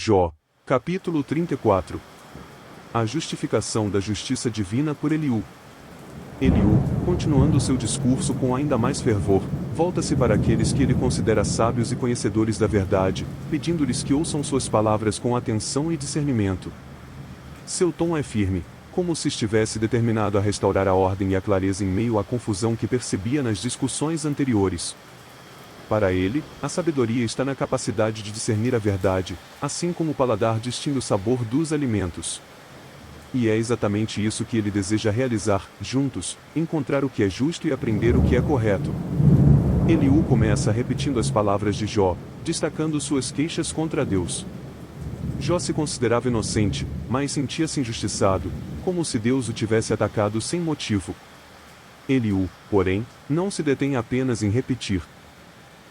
Jó, capítulo 34. A justificação da justiça divina por Eliú. Eliú, continuando seu discurso com ainda mais fervor, volta-se para aqueles que ele considera sábios e conhecedores da verdade, pedindo-lhes que ouçam suas palavras com atenção e discernimento. Seu tom é firme, como se estivesse determinado a restaurar a ordem e a clareza em meio à confusão que percebia nas discussões anteriores. Para ele, a sabedoria está na capacidade de discernir a verdade, assim como o paladar distingue o sabor dos alimentos. E é exatamente isso que ele deseja realizar, juntos, encontrar o que é justo e aprender o que é correto. Eliú começa repetindo as palavras de Jó, destacando suas queixas contra Deus. Jó se considerava inocente, mas sentia-se injustiçado, como se Deus o tivesse atacado sem motivo. Eliú, porém, não se detém apenas em repetir.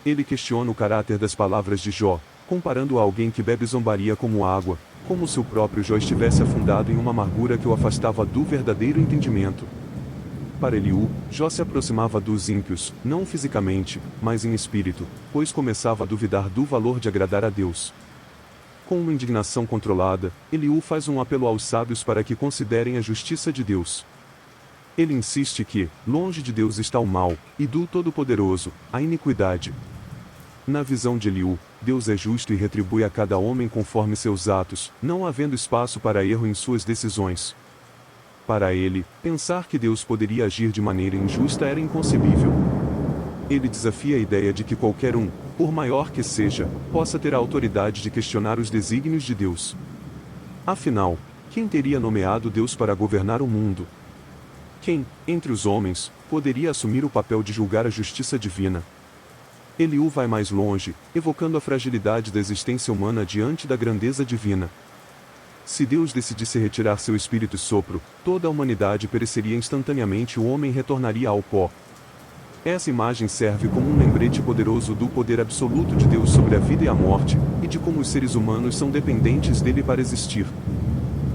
Ele questiona o caráter das palavras de Jó, comparando a alguém que bebe zombaria como água, como se o próprio Jó estivesse afundado em uma amargura que o afastava do verdadeiro entendimento. Para Eliú, Jó se aproximava dos ímpios, não fisicamente, mas em espírito, pois começava a duvidar do valor de agradar a Deus. Com uma indignação controlada, Eliú faz um apelo aos sábios para que considerem a justiça de Deus. Ele insiste que, longe de Deus está o mal, e do Todo-Poderoso, a iniquidade. Na visão de Eliú, Deus é justo e retribui a cada homem conforme seus atos, não havendo espaço para erro em suas decisões. Para ele, pensar que Deus poderia agir de maneira injusta era inconcebível. Ele desafia a ideia de que qualquer um, por maior que seja, possa ter a autoridade de questionar os desígnios de Deus. Afinal, quem teria nomeado Deus para governar o mundo? Quem, entre os homens, poderia assumir o papel de julgar a justiça divina? Eliú vai mais longe, evocando a fragilidade da existência humana diante da grandeza divina. Se Deus decidisse retirar seu espírito e sopro, toda a humanidade pereceria instantaneamente e o homem retornaria ao pó. Essa imagem serve como um lembrete poderoso do poder absoluto de Deus sobre a vida e a morte, e de como os seres humanos são dependentes dele para existir.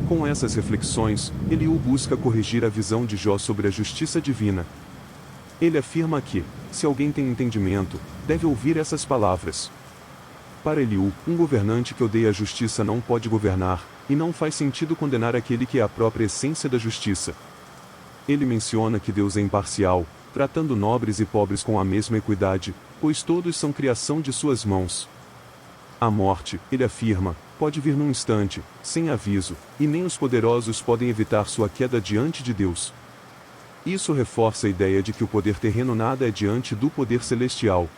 Com essas reflexões, Eliú busca corrigir a visão de Jó sobre a justiça divina. Ele afirma que, se alguém tem entendimento, deve ouvir essas palavras. Para Eliú, um governante que odeia a justiça não pode governar, e não faz sentido condenar aquele que é a própria essência da justiça. Ele menciona que Deus é imparcial, tratando nobres e pobres com a mesma equidade, pois todos são criação de suas mãos. A morte, ele afirma, pode vir num instante, sem aviso, e nem os poderosos podem evitar sua queda diante de Deus. Isso reforça a ideia de que o poder terreno nada é diante do poder celestial.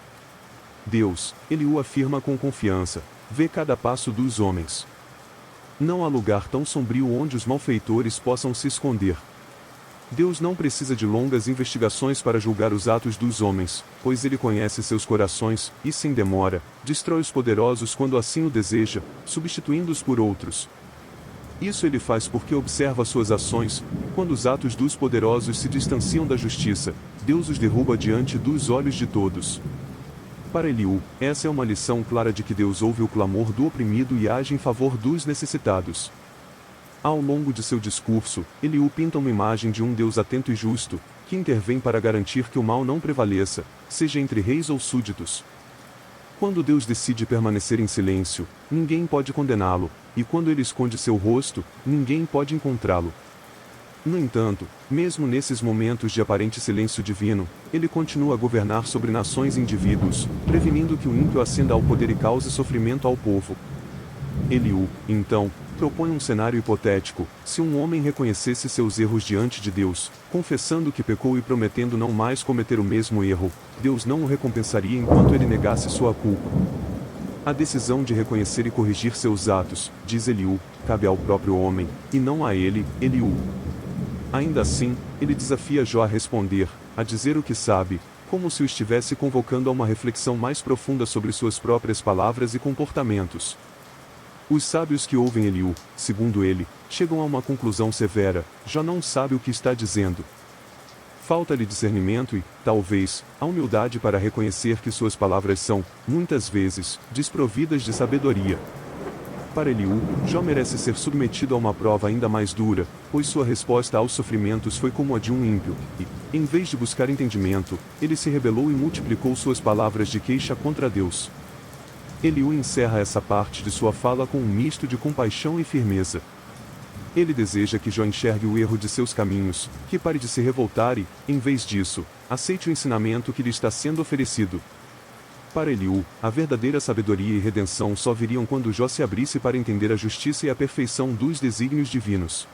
Deus, Eliú afirma com confiança, vê cada passo dos homens. Não há lugar tão sombrio onde os malfeitores possam se esconder. Deus não precisa de longas investigações para julgar os atos dos homens, pois ele conhece seus corações, e sem demora, destrói os poderosos quando assim o deseja, substituindo-os por outros. Isso ele faz porque observa suas ações, e quando os atos dos poderosos se distanciam da justiça, Deus os derruba diante dos olhos de todos. Para Eliú, essa é uma lição clara de que Deus ouve o clamor do oprimido e age em favor dos necessitados. Ao longo de seu discurso, Eliú pinta uma imagem de um Deus atento e justo, que intervém para garantir que o mal não prevaleça, seja entre reis ou súditos. Quando Deus decide permanecer em silêncio, ninguém pode condená-lo, e quando ele esconde seu rosto, ninguém pode encontrá-lo. No entanto, mesmo nesses momentos de aparente silêncio divino, ele continua a governar sobre nações e indivíduos, prevenindo que o ímpio ascenda ao poder e cause sofrimento ao povo. Eliú, então, propõe um cenário hipotético: se um homem reconhecesse seus erros diante de Deus, confessando que pecou e prometendo não mais cometer o mesmo erro, Deus não o recompensaria enquanto ele negasse sua culpa. A decisão de reconhecer e corrigir seus atos, diz Eliú, cabe ao próprio homem, e não a ele, Eliú. Ainda assim, ele desafia Jó a responder, a dizer o que sabe, como se o estivesse convocando a uma reflexão mais profunda sobre suas próprias palavras e comportamentos. Os sábios que ouvem Eliú, segundo ele, chegam a uma conclusão severa: Jó não sabe o que está dizendo. Falta-lhe discernimento e, talvez, a humildade para reconhecer que suas palavras são, muitas vezes, desprovidas de sabedoria. Para Eliú, Jó merece ser submetido a uma prova ainda mais dura, pois sua resposta aos sofrimentos foi como a de um ímpio, e, em vez de buscar entendimento, ele se rebelou e multiplicou suas palavras de queixa contra Deus. Eliú encerra essa parte de sua fala com um misto de compaixão e firmeza. Ele deseja que Jó enxergue o erro de seus caminhos, que pare de se revoltar e, em vez disso, aceite o ensinamento que lhe está sendo oferecido. Para Eliú, a verdadeira sabedoria e redenção só viriam quando Jó se abrisse para entender a justiça e a perfeição dos desígnios divinos.